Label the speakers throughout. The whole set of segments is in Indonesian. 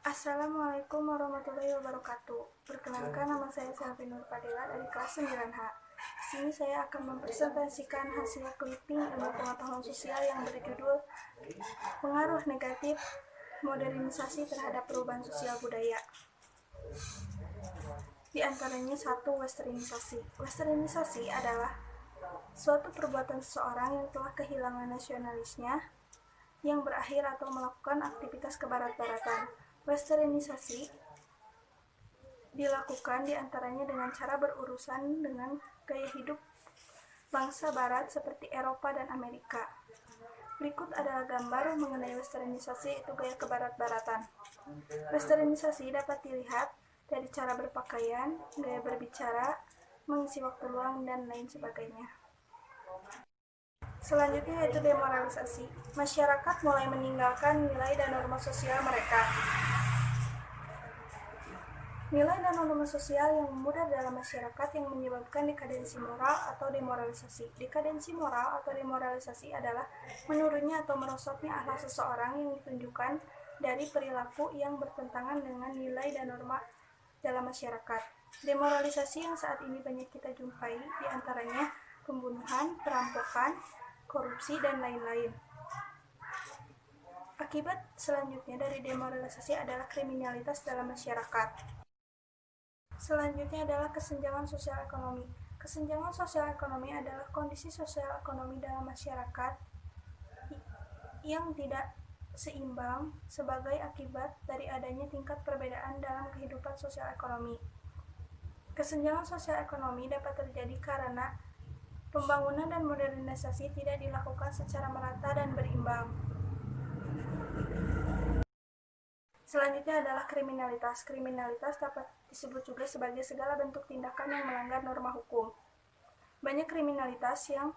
Speaker 1: Assalamualaikum warahmatullahi wabarakatuh. Perkenalkan, nama saya Selvi Nur Fadila dari kelas 9H. Di sini saya akan mempresentasikan hasil clipping ilmu pengetahuan sosial yang berjudul Pengaruh Negatif Modernisasi Terhadap Perubahan Sosial Budaya. Di antaranya 1. Westernisasi. Westernisasi adalah suatu perbuatan seseorang yang telah kehilangan nasionalisnya yang berakhir atau melakukan aktivitas kebarat-baratan. Westernisasi dilakukan diantaranya dengan cara berurusan dengan gaya hidup bangsa barat seperti Eropa dan Amerika. Berikut adalah gambar mengenai westernisasi, yaitu gaya kebarat-baratan. Westernisasi dapat dilihat dari cara berpakaian, gaya berbicara, mengisi waktu luang, dan lain sebagainya. Selanjutnya yaitu demoralisasi. Masyarakat mulai meninggalkan nilai dan norma sosial mereka. Nilai dan norma sosial yang memudar dalam masyarakat yang menyebabkan dekadensi moral atau demoralisasi. Dekadensi moral atau demoralisasi adalah menurunnya atau merosotnya akhlak seseorang yang ditunjukkan dari perilaku yang bertentangan dengan nilai dan norma dalam masyarakat. Demoralisasi yang saat ini banyak kita jumpai diantaranya pembunuhan, perampokan, korupsi, dan lain-lain. Akibat selanjutnya dari demoralisasi adalah kriminalitas dalam masyarakat. Selanjutnya adalah kesenjangan sosial ekonomi. Kesenjangan sosial ekonomi adalah kondisi sosial ekonomi dalam masyarakat yang tidak seimbang sebagai akibat dari adanya tingkat perbedaan dalam kehidupan sosial ekonomi. Kesenjangan sosial ekonomi dapat terjadi karena pembangunan dan modernisasi tidak dilakukan secara merata dan berimbang. Selanjutnya adalah kriminalitas. Kriminalitas dapat disebut juga sebagai segala bentuk tindakan yang melanggar norma hukum. Banyak kriminalitas yang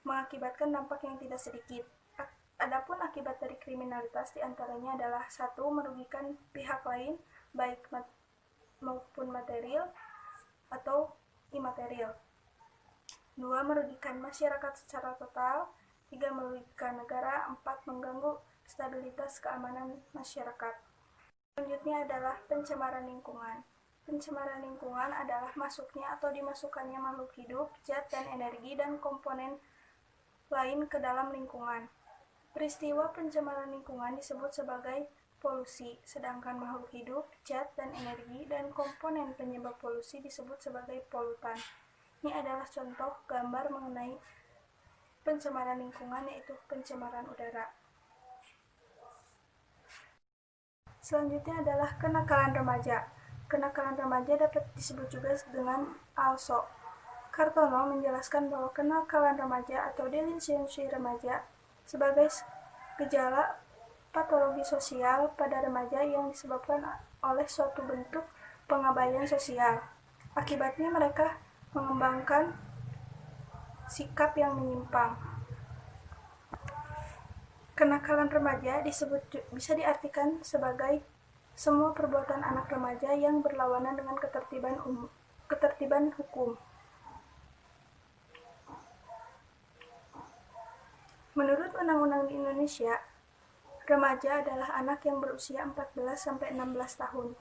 Speaker 1: mengakibatkan dampak yang tidak sedikit. Adapun akibat dari kriminalitas diantaranya adalah 1. Merugikan pihak lain, baik maupun material atau imaterial. 2. Merugikan masyarakat secara total. 3. Merugikan negara. 4. Mengganggu stabilitas keamanan masyarakat. Selanjutnya adalah pencemaran lingkungan. Pencemaran lingkungan adalah masuknya atau dimasukkannya makhluk hidup, zat dan energi dan komponen lain ke dalam lingkungan. Peristiwa pencemaran lingkungan disebut sebagai polusi, sedangkan makhluk hidup, zat dan energi dan komponen penyebab polusi disebut sebagai polutan. Ini adalah contoh gambar mengenai pencemaran lingkungan, yaitu pencemaran udara. Selanjutnya adalah kenakalan remaja. Kenakalan remaja dapat disebut juga dengan ALSO. Kartono menjelaskan bahwa kenakalan remaja atau delinkuensi remaja sebagai gejala patologi sosial pada remaja yang disebabkan oleh suatu bentuk pengabaian sosial. Akibatnya mereka mengembangkan sikap yang menyimpang. Kenakalan remaja bisa diartikan sebagai semua perbuatan anak remaja yang berlawanan dengan ketertiban hukum. Menurut undang-undang di Indonesia, remaja adalah anak yang berusia 14-16 tahun.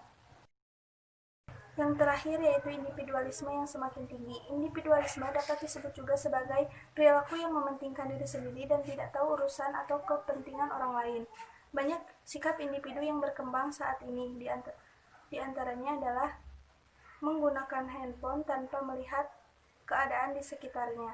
Speaker 1: Yang terakhir yaitu individualisme yang semakin tinggi. Individualisme dapat disebut juga sebagai perilaku yang mementingkan diri sendiri dan tidak tahu urusan atau kepentingan orang lain. Banyak sikap individu yang berkembang saat ini, di antaranya adalah menggunakan handphone tanpa melihat keadaan di sekitarnya.